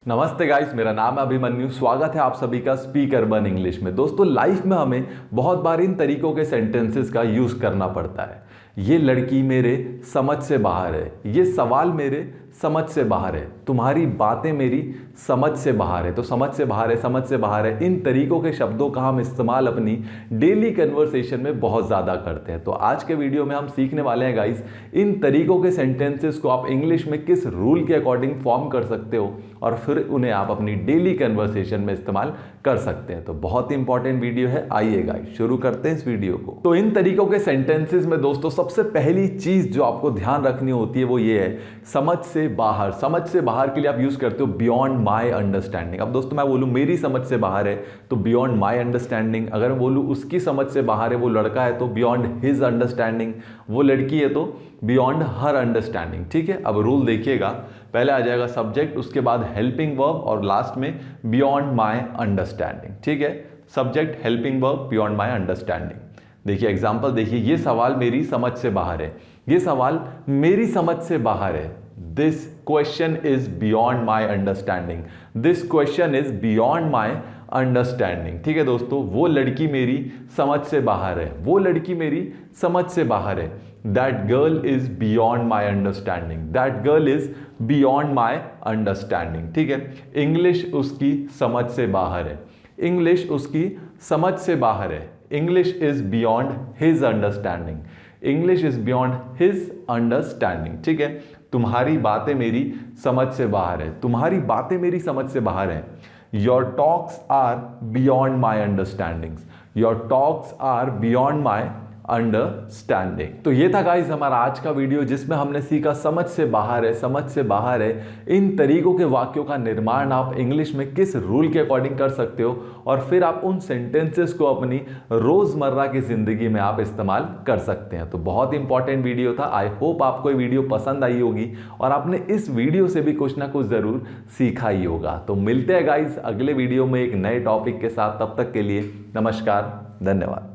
नमस्ते गाइस, मेरा नाम है अभिमन्यु। स्वागत है आप सभी का स्पीक अर्बन इंग्लिश में। दोस्तों, लाइफ में हमें बहुत बार इन तरीकों के सेंटेंसेस का यूज करना पड़ता है। ये लड़की मेरे समझ से बाहर है, ये सवाल मेरे समझ से बाहर है, तुम्हारी बातें मेरी समझ से बाहर है। तो समझ से बाहर है, समझ से बाहर है, इन तरीकों के शब्दों का हम इस्तेमाल अपनी डेली कन्वर्सेशन में बहुत ज़्यादा करते हैं। तो आज के वीडियो में हम सीखने वाले हैं गाइस, इन तरीकों के सेंटेंसेस को आप इंग्लिश में किस रूल के अकॉर्डिंग फॉर्म कर सकते हो और फिर उन्हें आप अपनी डेली कन्वर्सेशन में इस्तेमाल कर सकते हैं। तो बहुत ही इंपॉर्टेंट वीडियो है। आइए गाइस शुरू करते हैं इस वीडियो को। तो इन तरीकों के सेंटेंसेस में दोस्तों सबसे पहली चीज जो आपको ध्यान रखनी होती है वो ये है, समझ से बाहर। समझ से बाहर के लिए आप यूज करते हो बियॉन्ड माई अंडरस्टैंडिंग। अब दोस्तों मैं बोलूं मेरी समझ से बाहर है तो बियॉन्ड माई अंडरस्टैंडिंग। अगर मैं बोलूं उसकी समझ से बाहर है, वो लड़का है तो बियॉन्ड हिज अंडरस्टैंडिंग, वो लड़की है तो बियॉन्ड हर अंडरस्टैंडिंग। ठीक है, अब रूल देखिएगा, पहले आ जाएगा सब्जेक्ट, उसके बाद हेल्पिंग वर्ब और लास्ट में बियॉन्ड माई अंडरस्टैंडिंग। ठीक है, subject, helping verb, beyond my understanding. देखिए एग्जांपल देखिए, ये सवाल मेरी समझ से बाहर है, ये सवाल मेरी समझ से बाहर है। This question is beyond my understanding, this question is beyond my understanding. ठीक है दोस्तों, वो लड़की मेरी समझ से बाहर है, वो लड़की मेरी समझ से बाहर है। That girl is beyond my understanding, that girl is beyond my understanding. ठीक है, इंग्लिश उसकी समझ से बाहर है, इंग्लिश उसकी समझ से बाहर है। English is beyond his understanding, English is beyond his understanding. ठीक है, तुम्हारी बातें मेरी समझ से बाहर है, तुम्हारी बातें मेरी समझ से बाहर है। Your talks are beyond my understandings, your talks are beyond my understanding. तो ये था गाइस हमारा आज का वीडियो, जिसमें हमने सीखा समझ से बाहर है, समझ से बाहर है। इन तरीकों के वाक्यों का निर्माण आप इंग्लिश में किस रूल के अकॉर्डिंग कर सकते हो और फिर आप उन सेंटेंसेस को अपनी रोजमर्रा की जिंदगी में आप इस्तेमाल कर सकते हैं। तो बहुत इंपॉर्टेंट वीडियो था। आई होप आपको ये वीडियो पसंद आई होगी और आपने इस वीडियो से भी कुछ ना कुछ जरूर सीखा ही होगा। तो मिलते हैं गाइस अगले वीडियो में एक नए टॉपिक के साथ। तब तक के लिए नमस्कार, धन्यवाद।